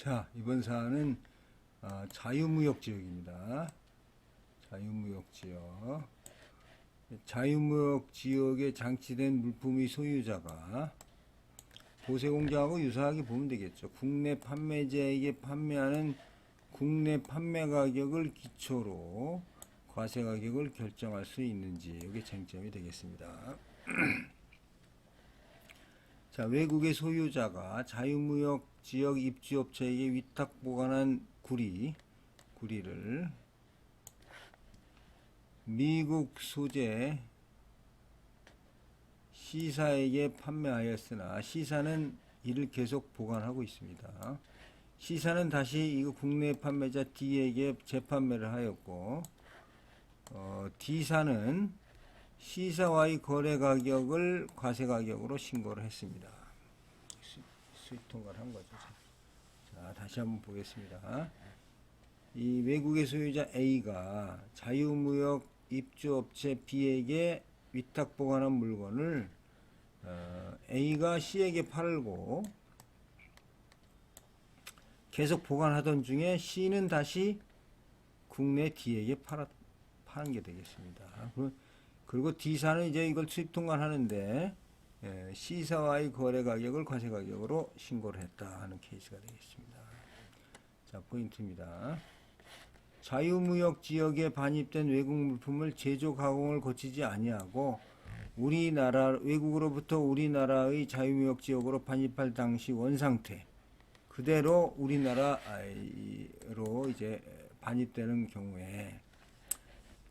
자, 이번 사안은 자유무역지역입니다. 자유무역지역. 자유무역지역에 장치된 물품의 소유자가 보세공장하고 유사하게 보면 되겠죠. 국내 판매자에게 판매하는 국내 판매 가격을 기초로 과세 가격을 결정할 수 있는지, 이게 쟁점이 되겠습니다. 자, 외국의 소유자가 자유무역 지역 입주업체에게 위탁 보관한 구리를 미국 소재 C사에게 판매하였으나 C사는 이를 계속 보관하고 있습니다. C사는 다시 이거 국내 판매자 D에게 재판매를 하였고, D사는 C사와의 거래 가격을 과세 가격으로 신고를 했습니다. 수익 통과를 한 거죠. 자, 다시 한번 보겠습니다. 이 외국의 소유자 A가 자유무역 입주업체 B에게 위탁 보관한 물건을 A가 C에게 팔고 계속 보관하던 중에 C는 다시 국내 D에게 파는 게 되겠습니다. 그리고 D사는 이제 이걸 수입 통관하는데 C사와의 거래 가격을 과세 가격으로 신고를 했다 하는 케이스가 되겠습니다. 자, 포인트입니다. 자유무역 지역에 반입된 외국 물품을 제조 가공을 거치지 아니하고 외국으로부터 우리나라의 자유무역 지역으로 반입할 당시 원상태 그대로 우리나라로 이제 반입되는 경우에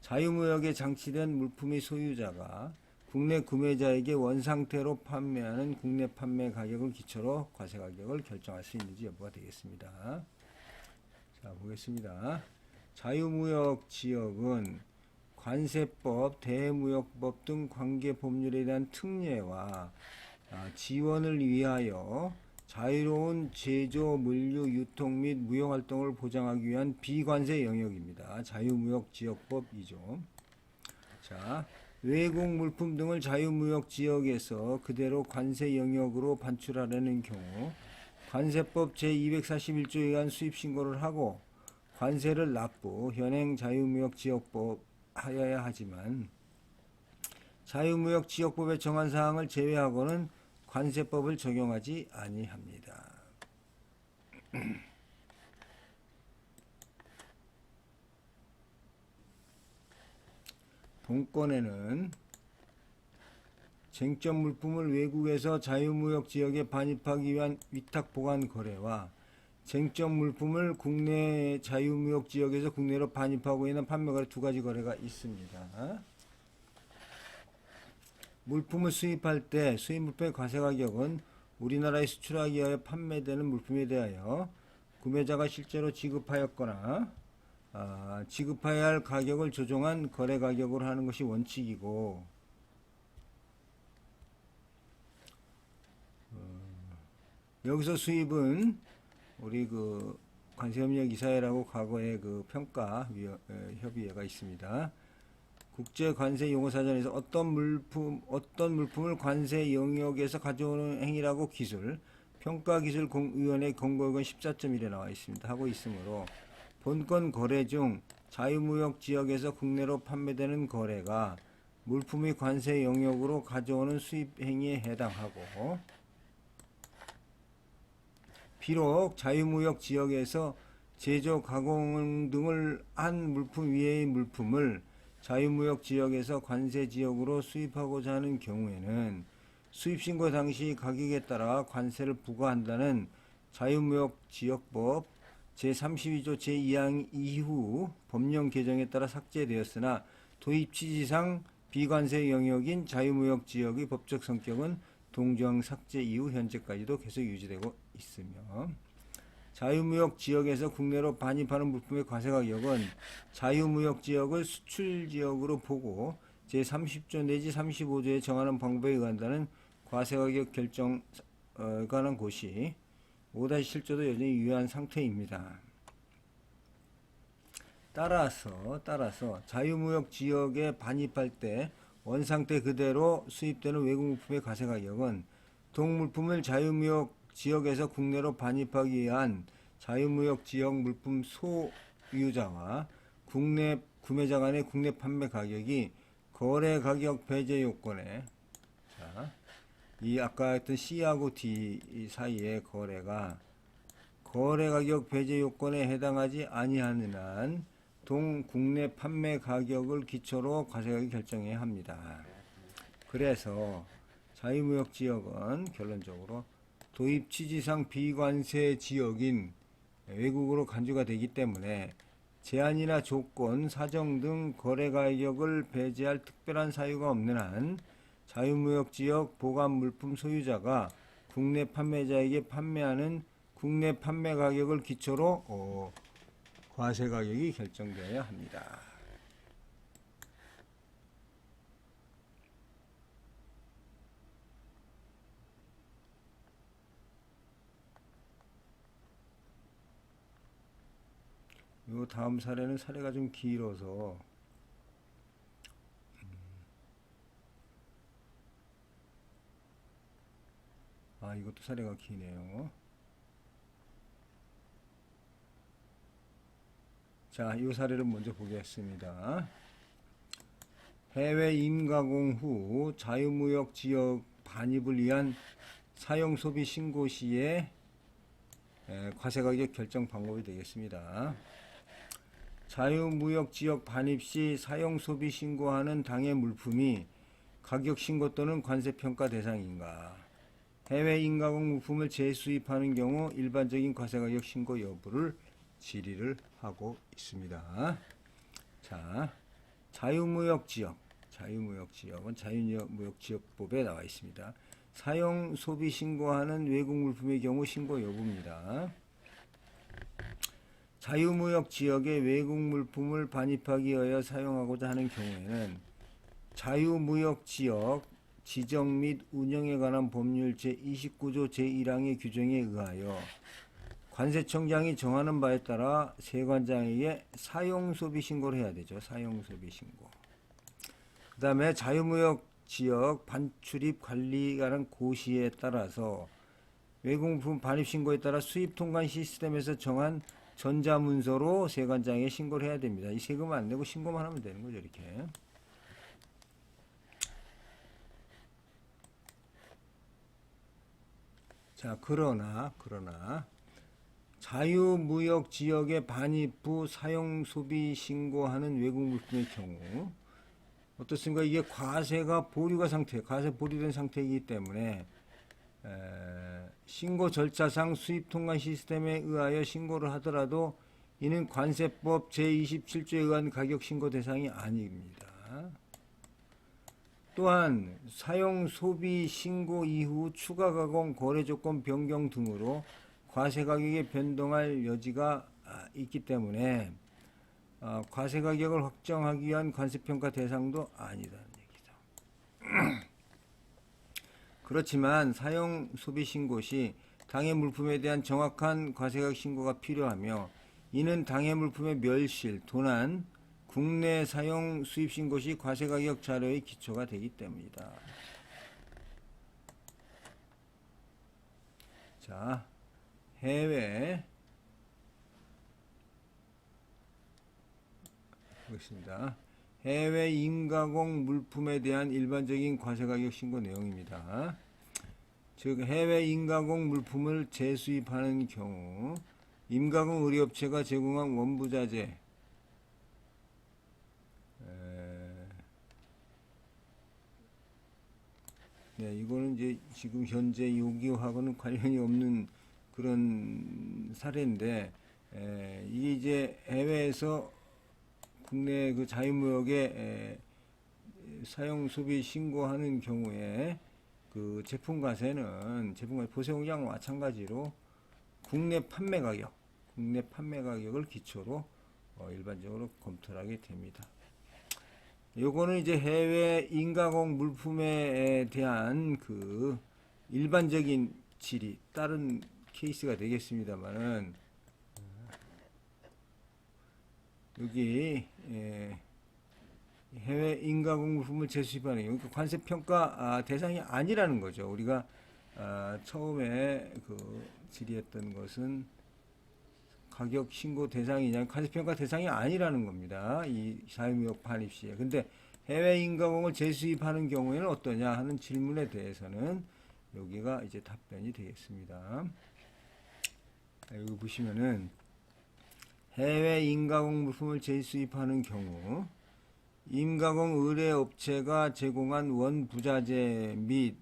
자유무역에 장치된 물품의 소유자가 국내 구매자에게 원상태로 판매하는 국내 판매 가격을 기초로 과세 가격을 결정할 수 있는지 여부가 되겠습니다. 자, 보겠습니다. 자유무역 지역은 관세법, 대무역법 등 관계 법률에 대한 특례와 지원을 위하여 자유로운 제조, 물류, 유통 및 무역활동을 보장하기 위한 비관세 영역입니다. 자유무역지역법 2조. 자, 외국 물품 등을 자유무역 지역에서 그대로 관세 영역으로 반출하려는 경우 관세법 제241조에 의한 수입신고를 하고 관세를 납부, 현행 자유무역지역법 하여야 하지만 자유무역지역법에 정한 사항을 제외하고는 관세법을 적용하지 아니합니다. 본건에는 쟁점 물품을 외국에서 자유무역 지역에 반입하기 위한 위탁 보관 거래와 쟁점 물품을 국내 자유무역 지역에서 국내로 반입하고 있는 판매 거래 두 가지 거래가 있습니다. 물품을 수입할 때 수입 물품의 과세 가격은 우리나라에 수출하기 위하여 판매되는 물품에 대하여 구매자가 실제로 지급하였거나 지급해야 할 가격을 조정한 거래 가격으로 하는 것이 원칙이고, 여기서 수입은 우리 그 관세협력이사회라고 과거에 그 평가 협의회가 있습니다. 국제관세용어사전에서 어떤 물품을 관세 영역에서 가져오는 행위라고 평가기술위원회 권고요건 14.1에 나와 있습니다. 하고 있으므로 본건 거래 중 자유무역 지역에서 국내로 판매되는 거래가 물품의 관세 영역으로 가져오는 수입 행위에 해당하고, 비록 자유무역 지역에서 제조, 가공 등을 한 물품 위의 물품을 자유무역 지역에서 관세 지역으로 수입하고자 하는 경우에는 수입신고 당시 가격에 따라 관세를 부과한다는 자유무역지역법 제32조 제2항 이후 법령 개정에 따라 삭제되었으나 도입 취지상 비관세 영역인 자유무역 지역의 법적 성격은 동조항 삭제 이후 현재까지도 계속 유지되고 있으며, 자유무역 지역에서 국내로 반입하는 물품의 과세 가격은 자유무역 지역을 수출 지역으로 보고 제30조 내지 35조에 정하는 방법에 의한다는 과세 가격 결정에 관한 고시 5-7조도 여전히 유효한 상태입니다. 따라서 자유무역 지역에 반입할 때 원상태 그대로 수입되는 외국 물품의 과세 가격은 동물품을 자유무역 지역에서 국내로 반입하기 위한 자유무역 지역 물품 소유자와 국내 구매자 간의 국내 판매 가격이 거래 가격 배제 요건에, 자, 이 아까 했던 C하고 D 사이의 거래가 거래 가격 배제 요건에 해당하지 아니하는 한 동 국내 판매 가격을 기초로 과세가격 결정해야 합니다. 그래서 자유무역 지역은 결론적으로 도입 취지상 비관세 지역인 외국으로 간주가 되기 때문에 제한이나 조건, 사정 등 거래 가격을 배제할 특별한 사유가 없는 한 자유무역 지역 보관 물품 소유자가 국내 판매자에게 판매하는 국내 판매 가격을 기초로 과세 가격이 결정되어야 합니다. 요 다음 사례는 사례가 좀 길어서 이것도 사례가 기네요. 자, 이 사례를 먼저 보겠습니다. 해외 임가공 후 자유무역 지역 반입을 위한 사용 소비 신고 시에 과세가격 결정 방법이 되겠습니다. 자유무역 지역 반입 시 사용 소비 신고하는 당의 물품이 가격 신고 또는 관세 평가 대상인가? 해외 인가공 물품을 재수입하는 경우 일반적인 과세가격 신고 여부를 질의를 하고 있습니다. 자, 자유무역 지역은 자유무역지역법에 나와 있습니다. 사용 소비 신고하는 외국 물품의 경우 신고 여부입니다. 자유무역 지역에 외국 물품을 반입하기 위하여 사용하고자 하는 경우에는 자유무역 지역 지정 및 운영에 관한 법률 제29조 제1항의 규정에 의하여 관세청장이 정하는 바에 따라 세관장에게 사용소비 신고를 해야 되죠. 사용소비 신고. 그 다음에 자유무역 지역 반출입 관리에 관한 고시에 따라서 외국물품 반입 신고에 따라 수입통관 시스템에서 정한 전자문서로 세관장에 신고를 해야 됩니다. 이 세금 안 내고 신고만 하면 되는 거죠. 이렇게. 자, 그러나 자유무역 지역의 반입 후 사용 소비 신고하는 외국 물품의 경우 어떻습니까? 이게 과세가 보류된 상태이기 때문에 신고 절차상 수입통관 시스템에 의하여 신고를 하더라도 이는 관세법 제27조에 의한 가격 신고 대상이 아닙니다. 또한 사용 소비 신고 이후 추가 가공 거래 조건 변경 등으로 과세 가격이 변동할 여지가 있기 때문에 과세 가격을 확정하기 위한 관세평가 대상도 아니라는 얘기죠. 그렇지만 사용 소비 신고 시 당해 물품에 대한 정확한 과세가격 신고가 필요하며 이는 당해 물품의 멸실, 도난, 국내 사용 수입 신고 시 과세가격 자료의 기초가 되기 때문이다. 자, 해외 보겠습니다. 해외 임가공 물품에 대한 일반적인 과세가격 신고 내용입니다. 즉 해외 임가공 물품을 재수입하는 경우 임가공 의료업체가 제공한 원부자재 네, 이거는 이제 지금 현재 여기하고는 관련이 없는 그런 사례인데, 이게 이제 해외에서 국내 그 자유무역에 사용 소비 신고하는 경우에 그 제품 과세는 보세공장과 마찬가지로 국내 판매 가격을 기초로 일반적으로 검토를 하게 됩니다. 요거는 이제 해외 인가공 물품에 대한 그 일반적인 질이 다른 케이스가 되겠습니다만은 여기 해외 인가공 물품을 재수입하는 경우 관세 평가 대상이 아니라는 거죠. 우리가 처음에 그 질의했던 것은 가격 신고 대상이냐, 과세평가 대상이 아니라는 겁니다. 이 자유무역 반입 시에. 근데 해외 인가공을 재수입하는 경우에는 어떠냐 하는 질문에 대해서는 여기가 이제 답변이 되겠습니다. 여기 보시면은 해외 인가공 물품을 재수입하는 경우 인가공 의뢰업체가 제공한 원부자재 및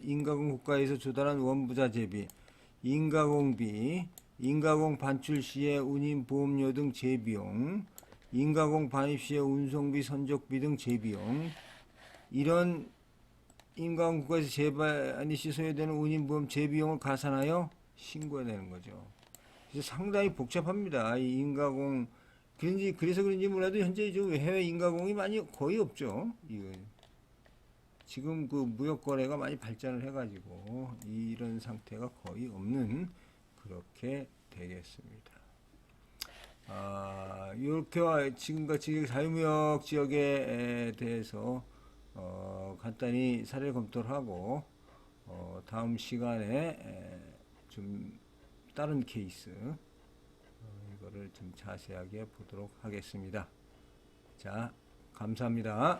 인가공 국가에서 조달한 원부자재비, 인가공비, 인가공 반출 시의 운임보험료 등 재비용, 인가공 반입 시의 운송비, 선적비 등 재비용, 이런 인가공 국가에서 재반입 시 소요되는 운임보험 재비용을 가산하여 신고해야 되는 거죠. 그래서 상당히 복잡합니다. 이 인가공 그래서 그런지 몰라도 현재 해외 인가공이 거의 없죠. 이거 지금 그 무역 거래가 많이 발전을 해가지고 이런 상태가 거의 없는 그렇게 되겠습니다. 이렇게 지금같이 자유무역 지역에 대해서 간단히 사례 검토를 하고 다음 시간에 좀 다른 케이스 이거를 좀 자세하게 보도록 하겠습니다. 자, 감사합니다.